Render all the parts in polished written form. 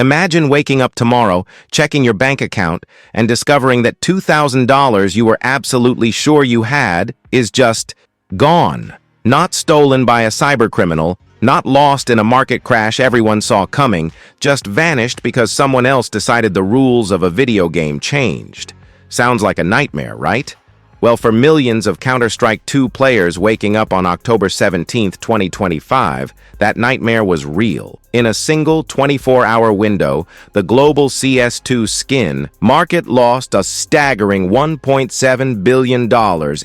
Imagine waking up tomorrow, checking your bank account, and discovering that $2,000 you were absolutely sure you had is just gone. Not stolen by a cybercriminal, not lost in a market crash everyone saw coming, just vanished because someone else decided the rules of a video game changed. Sounds like a nightmare, right? Well, for millions of Counter-Strike 2 players waking up on October 17, 2025, that nightmare was real. In a single 24-hour window, the global CS2 skin market lost a staggering $1.7 billion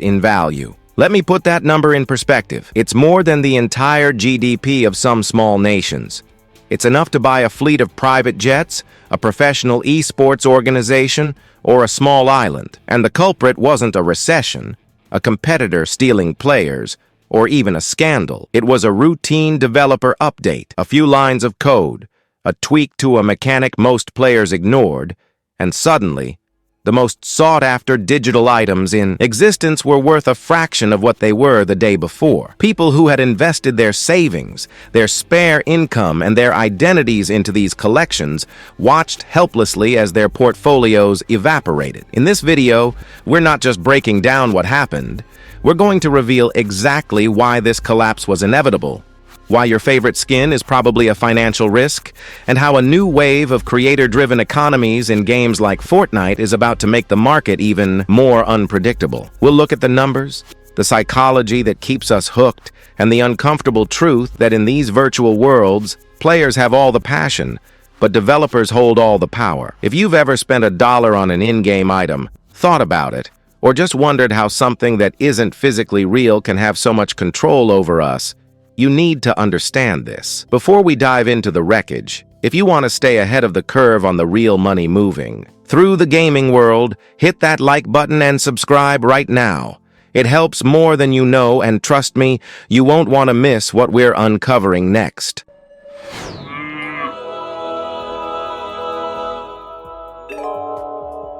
in value. Let me put that number in perspective. It's more than the entire GDP of some small nations. It's enough to buy a fleet of private jets, a professional esports organization, or a small island. And the culprit wasn't a recession, a competitor stealing players, or even a scandal. It was a routine developer update, a few lines of code, a tweak to a mechanic most players ignored, and suddenly, the most sought-after digital items in existence were worth a fraction of what they were the day before. People who had invested their savings, their spare income, and their identities into these collections watched helplessly as their portfolios evaporated. In this video, we're not just breaking down what happened, we're going to reveal exactly why this collapse was inevitable, why your favorite skin is probably a financial risk, and how a new wave of creator-driven economies in games like Fortnite is about to make the market even more unpredictable. We'll look at the numbers, the psychology that keeps us hooked, and the uncomfortable truth that in these virtual worlds, players have all the passion, but developers hold all the power. If you've ever spent $1 on an in-game item, thought about it, or just wondered how something that isn't physically real can have so much control over us, you need to understand this. Before we dive into the wreckage, if you want to stay ahead of the curve on the real money moving through the gaming world, hit that like button and subscribe right now. It helps more than you know, and trust me, you won't want to miss what we're uncovering next.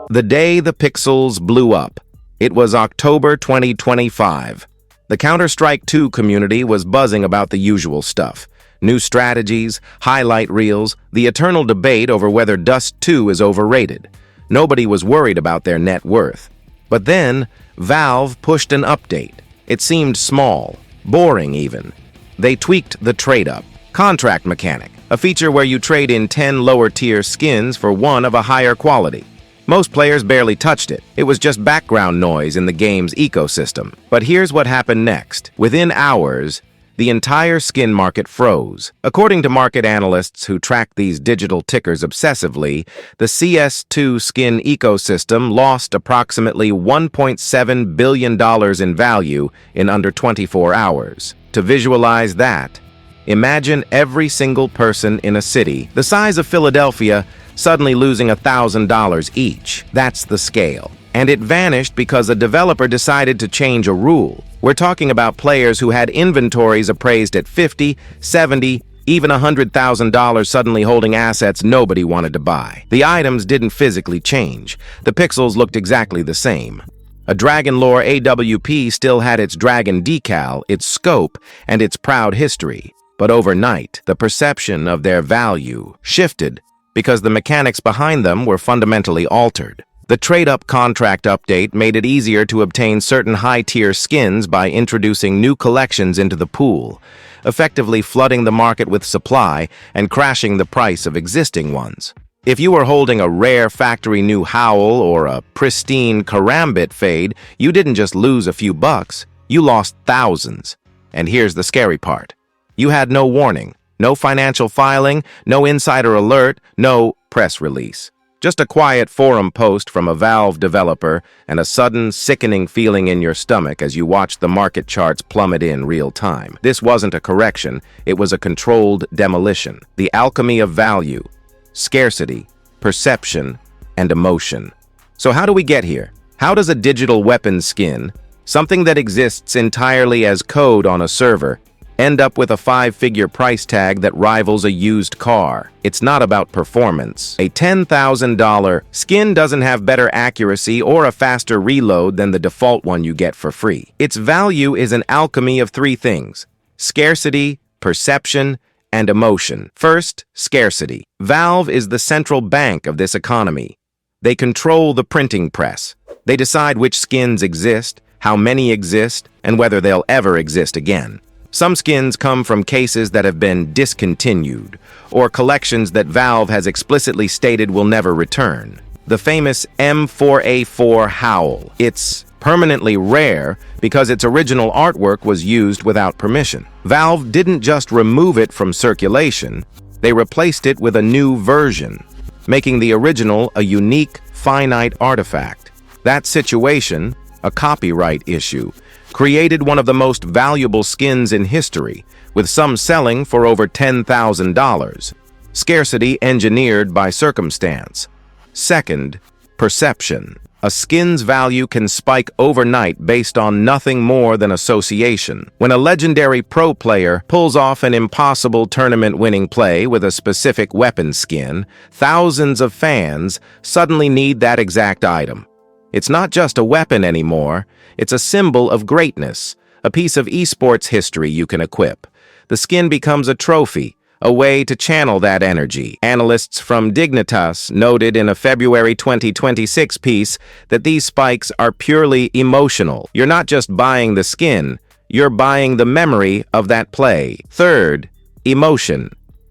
The day the pixels blew up. It was October 2025. The Counter-Strike 2 community was buzzing about the usual stuff. New strategies, highlight reels, the eternal debate over whether Dust 2 is overrated. Nobody was worried about their net worth. But then, Valve pushed an update. It seemed small, boring even. They tweaked the trade-up, contract mechanic, a feature where you trade in 10 lower-tier skins for one of a higher quality. Most players barely touched it. It was just background noise in the game's ecosystem. But here's what happened next. Within hours, the entire skin market froze. According to market analysts who track these digital tickers obsessively, the CS2 skin ecosystem lost approximately $1.7 billion in value in under 24 hours. To visualize that, imagine every single person in a city, the size of Philadelphia, suddenly losing $1,000 each. That's the scale. And it vanished because a developer decided to change a rule. We're talking about players who had inventories appraised at $50, $70, even $100,000 suddenly holding assets nobody wanted to buy. The items didn't physically change. The pixels looked exactly the same. A Dragon Lore AWP still had its dragon decal, its scope, and its proud history. But overnight, the perception of their value shifted because the mechanics behind them were fundamentally altered. The trade-up contract update made it easier to obtain certain high-tier skins by introducing new collections into the pool, effectively flooding the market with supply and crashing the price of existing ones. If you were holding a rare factory new Howl or a pristine Karambit Fade, you didn't just lose a few bucks, you lost thousands. And here's the scary part. You had no warning. No financial filing, no insider alert, no press release. Just a quiet forum post from a Valve developer and a sudden, sickening feeling in your stomach as you watched the market charts plummet in real time. This wasn't a correction, it was a controlled demolition. The alchemy of value, scarcity, perception, and emotion. So how do we get here? How does a digital weapon skin, something that exists entirely as code on a server, end up with a 5-figure price tag that rivals a used car? It's not about performance. A $10,000 skin doesn't have better accuracy or a faster reload than the default one you get for free. Its value is an alchemy of 3 things: scarcity, perception, and emotion. First, scarcity. Valve is the central bank of this economy. They control the printing press. They decide which skins exist, how many exist, and whether they'll ever exist again. Some skins come from cases that have been discontinued, or collections that Valve has explicitly stated will never return. The famous M4A4 Howl. It's permanently rare because its original artwork was used without permission. Valve didn't just remove it from circulation, they replaced it with a new version, making the original a unique, finite artifact. That situation, a copyright issue, created one of the most valuable skins in history, with some selling for over $10,000. Scarcity engineered by circumstance. Second, perception. A skin's value can spike overnight based on nothing more than association. When a legendary pro player pulls off an impossible tournament-winning play with a specific weapon skin, thousands of fans suddenly need that exact item. It's not just a weapon anymore, it's a symbol of greatness, a piece of esports history you can equip. The skin becomes a trophy, a way to channel that energy. Analysts from Dignitas noted in a February 2026 piece that these spikes are purely emotional. You're not just buying the skin, you're buying the memory of that play. Third, emotion.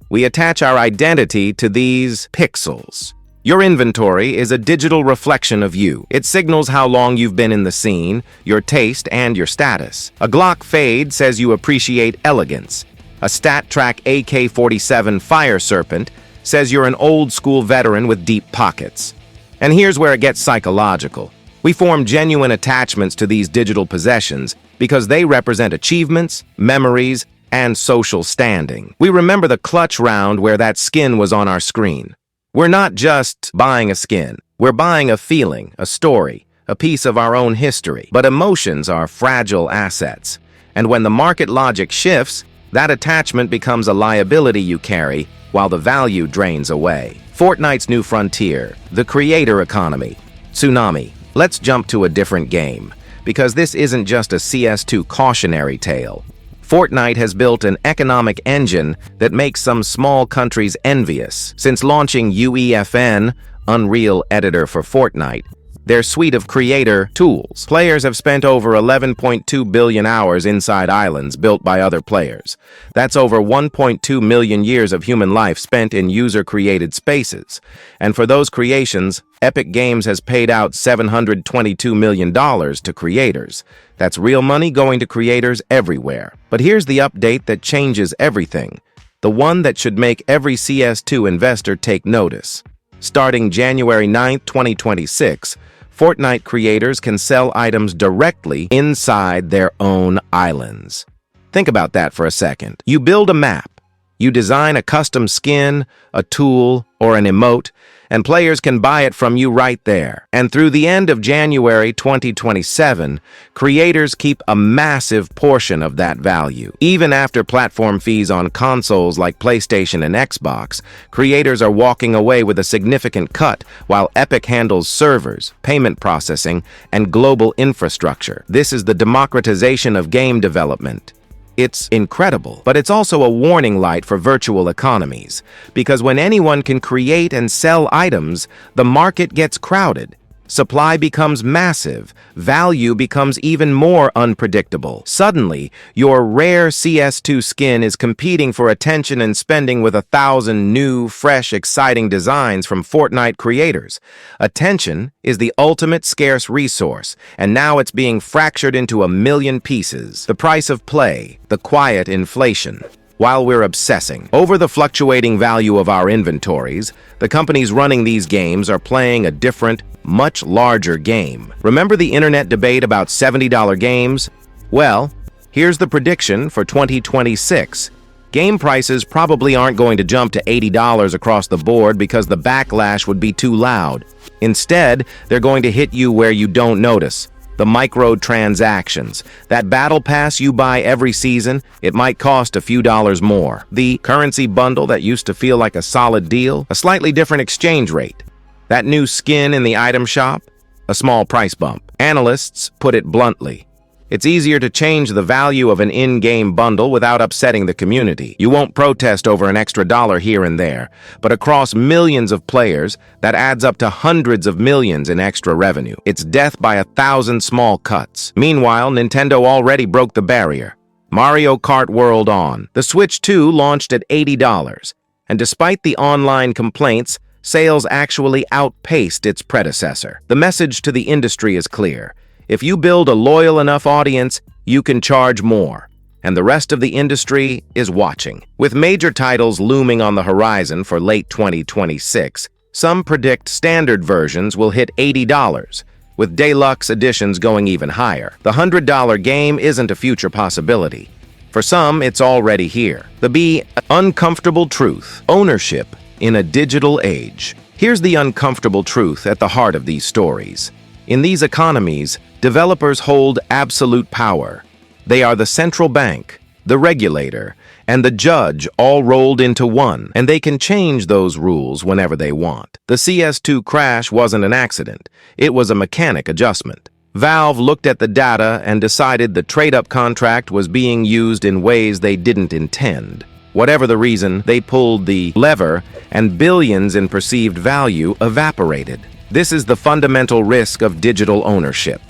We attach our identity to these pixels. Your inventory is a digital reflection of you. It signals how long you've been in the scene, your taste, and your status. A Glock fade says you appreciate elegance. A StatTrak AK-47 Fire Serpent says you're an old-school veteran with deep pockets. And here's where it gets psychological. We form genuine attachments to these digital possessions because they represent achievements, memories, and social standing. We remember the clutch round where that skin was on our screen. We're not just buying a skin. We're buying a feeling, a story, a piece of our own history. But emotions are fragile assets. And when the market logic shifts, that attachment becomes a liability you carry while the value drains away. Fortnite's new frontier, the creator economy. Tsunami. Let's jump to a different game, because this isn't just a CS2 cautionary tale. Fortnite has built an economic engine that makes some small countries envious. Since launching UEFN, Unreal Editor for Fortnite, their suite of creator tools, players have spent over 11.2 billion hours inside islands built by other players. That's over 1.2 million years of human life spent in user-created spaces. And for those creations, Epic Games has paid out $722 million to creators. That's real money going to creators everywhere. But here's the update that changes everything. The one that should make every CS2 investor take notice. Starting January 9, 2026, Fortnite creators can sell items directly inside their own islands. Think about that for a second. You build a map, you design a custom skin, a tool, or an emote, and players can buy it from you right there. And through the end of January 2027, creators keep a massive portion of that value. Even after platform fees on consoles like PlayStation and Xbox, creators are walking away with a significant cut while Epic handles servers, payment processing, and global infrastructure. This is the democratization of game development. It's incredible, but it's also a warning light for virtual economies, because when anyone can create and sell items, the market gets crowded. Supply becomes massive, value becomes even more unpredictable. Suddenly, your rare CS2 skin is competing for attention and spending with 1,000 new, fresh, exciting designs from Fortnite creators. Attention is the ultimate scarce resource, and now it's being fractured into 1 million pieces. The price of play, the quiet inflation. While we're obsessing over the fluctuating value of our inventories, the companies running these games are playing a different, much larger game. Remember the internet debate about $70 games? Well, here's the prediction for 2026. Game prices probably aren't going to jump to $80 across the board because the backlash would be too loud. Instead, they're going to hit you where you don't notice. The microtransactions. That battle pass you buy every season, it might cost a few dollars more. The currency bundle that used to feel like a solid deal, a slightly different exchange rate. That new skin in the item shop, a small price bump. Analysts put it bluntly. It's easier to change the value of an in-game bundle without upsetting the community. You won't protest over an extra dollar here and there, but across millions of players, that adds up to hundreds of millions in extra revenue. It's death by 1,000 small cuts. Meanwhile, Nintendo already broke the barrier. Mario Kart World On. The Switch 2 launched at $80, and despite the online complaints, sales actually outpaced its predecessor. The message to the industry is clear. If you build a loyal enough audience, you can charge more, and the rest of the industry is watching. With major titles looming on the horizon for late 2026, some predict standard versions will hit $80, with deluxe editions going even higher. The $100 game isn't a future possibility. For some, it's already here. The uncomfortable truth: ownership in a digital age. Here's the uncomfortable truth at the heart of these stories. In these economies, developers hold absolute power. They are the central bank, the regulator, and the judge all rolled into one, and they can change those rules whenever they want. The CS2 crash wasn't an accident. It was a mechanic adjustment. Valve looked at the data and decided the trade-up contract was being used in ways they didn't intend. Whatever the reason, they pulled the lever, and billions in perceived value evaporated. This is the fundamental risk of digital ownership.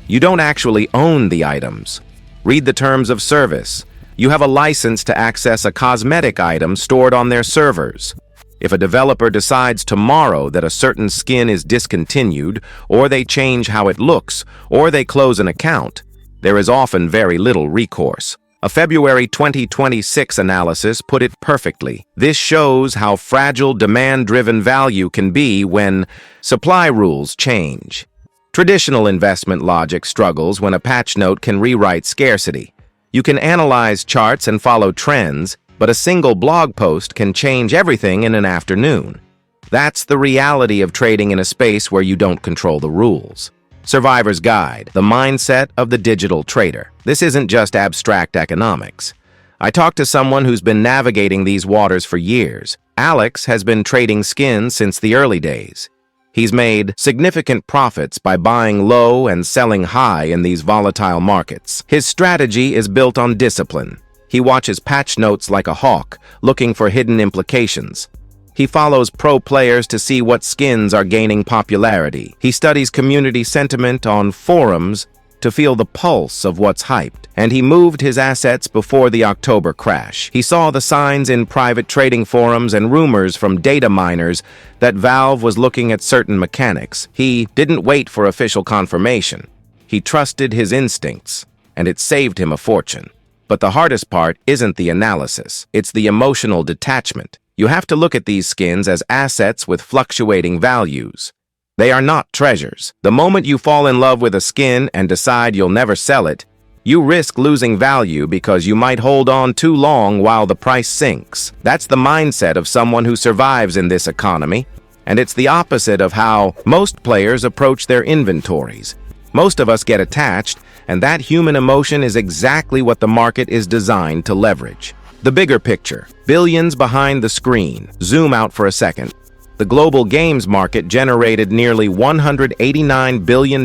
You don't actually own the items. Read the terms of service. You have a license to access a cosmetic item stored on their servers. If a developer decides tomorrow that a certain skin is discontinued, or they change how it looks, or they close an account, there is often very little recourse. A February 2026 analysis put it perfectly. This shows how fragile demand-driven value can be when supply rules change. Traditional investment logic struggles when a patch note can rewrite scarcity. You can analyze charts and follow trends, but a single blog post can change everything in an afternoon. That's the reality of trading in a space where you don't control the rules. Survivor's Guide: The Mindset of the Digital Trader. This isn't just abstract economics. I talked to someone who's been navigating these waters for years. Alex has been trading skins since the early days. He's made significant profits by buying low and selling high in these volatile markets. His strategy is built on discipline. He watches patch notes like a hawk, looking for hidden implications. He follows pro players to see what skins are gaining popularity. He studies community sentiment on forums to feel the pulse of what's hyped. And he moved his assets before the October crash. He saw the signs in private trading forums and rumors from data miners that Valve was looking at certain mechanics. He didn't wait for official confirmation. He trusted his instincts, and it saved him a fortune. But the hardest part isn't the analysis. It's the emotional detachment. You have to look at these skins as assets with fluctuating values. They are not treasures. The moment you fall in love with a skin and decide you'll never sell it, you risk losing value because you might hold on too long while the price sinks. That's the mindset of someone who survives in this economy, and it's the opposite of how most players approach their inventories. Most of us get attached, and that human emotion is exactly what the market is designed to leverage. The bigger picture: billions behind the screen. Zoom out for a second. The global games market generated nearly $189 billion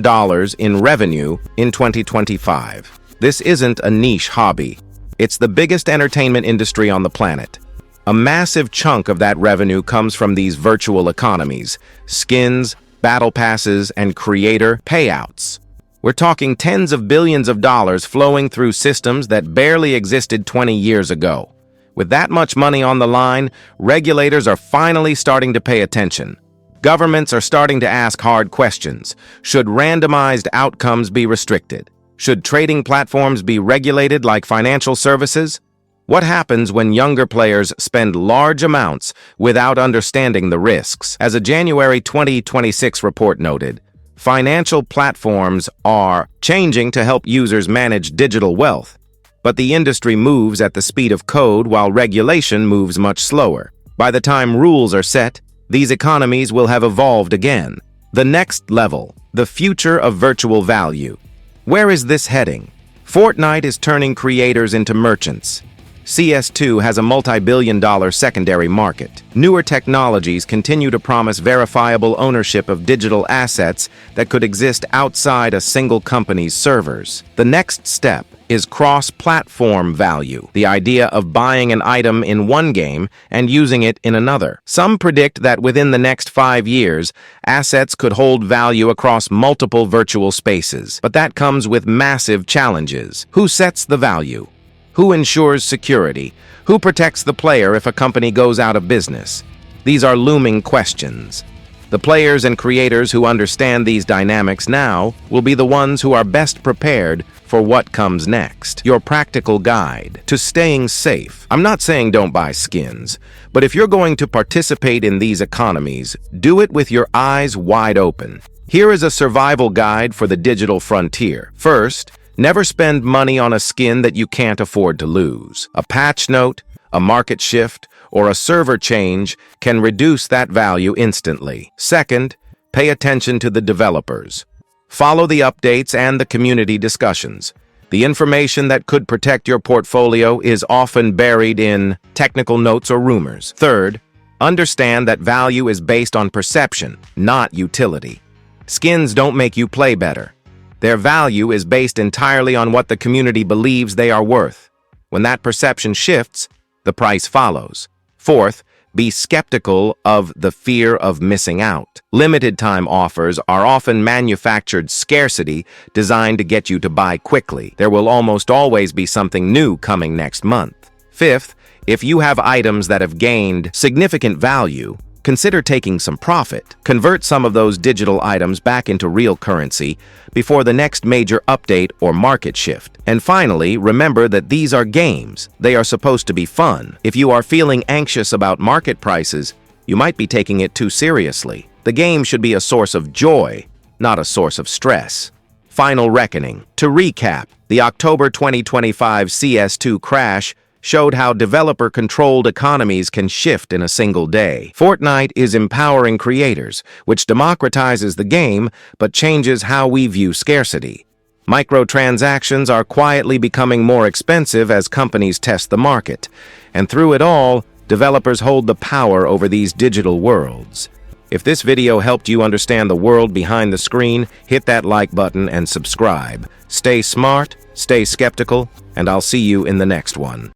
in revenue in 2025. This isn't a niche hobby. It's the biggest entertainment industry on the planet. A massive chunk of that revenue comes from these virtual economies: skins, battle passes, and creator payouts. We're talking tens of billions of dollars flowing through systems that barely existed 20 years ago. With that much money on the line, regulators are finally starting to pay attention. Governments are starting to ask hard questions. Should randomized outcomes be restricted? Should trading platforms be regulated like financial services? What happens when younger players spend large amounts without understanding the risks? As a January 2026 report noted, financial platforms are changing to help users manage digital wealth, but the industry moves at the speed of code while regulation moves much slower. By the time rules are set, these economies will have evolved again. The next level: the future of virtual value. Where is this heading? Fortnite is turning creators into merchants. CS2 has a multi-billion-dollar secondary market. Newer technologies continue to promise verifiable ownership of digital assets that could exist outside a single company's servers. The next step is cross-platform value, the idea of buying an item in one game and using it in another. Some predict that within the next 5 years, assets could hold value across multiple virtual spaces. But that comes with massive challenges. Who sets the value? Who ensures security? Who protects the player if a company goes out of business? These are looming questions. The players and creators who understand these dynamics now will be the ones who are best prepared for what comes next. Your practical guide to staying safe. I'm not saying don't buy skins, but if you're going to participate in these economies, do it with your eyes wide open. Here is a survival guide for the digital frontier. First, never spend money on a skin that you can't afford to lose. A patch note, a market shift, or a server change can reduce that value instantly. Second, pay attention to the developers. Follow the updates and the community discussions. The information that could protect your portfolio is often buried in technical notes or rumors. Third, understand that value is based on perception, not utility. Skins don't make you play better. Their value is based entirely on what the community believes they are worth. When that perception shifts, the price follows. Fourth, be skeptical of the fear of missing out. Limited time offers are often manufactured scarcity designed to get you to buy quickly. There will almost always be something new coming next month. Fifth, if you have items that have gained significant value, consider taking some profit. Convert some of those digital items back into real currency before the next major update or market shift. And finally, remember that these are games. They are supposed to be fun. If you are feeling anxious about market prices, you might be taking it too seriously. The game should be a source of joy, not a source of stress. Final reckoning. To recap, the October 2025 CS2 crash showed how developer-controlled economies can shift in a single day. Fortnite is empowering creators, which democratizes the game but changes how we view scarcity. Microtransactions are quietly becoming more expensive as companies test the market, and through it all, developers hold the power over these digital worlds. If this video helped you understand the world behind the screen, hit that like button and subscribe. Stay smart, stay skeptical, and I'll see you in the next one.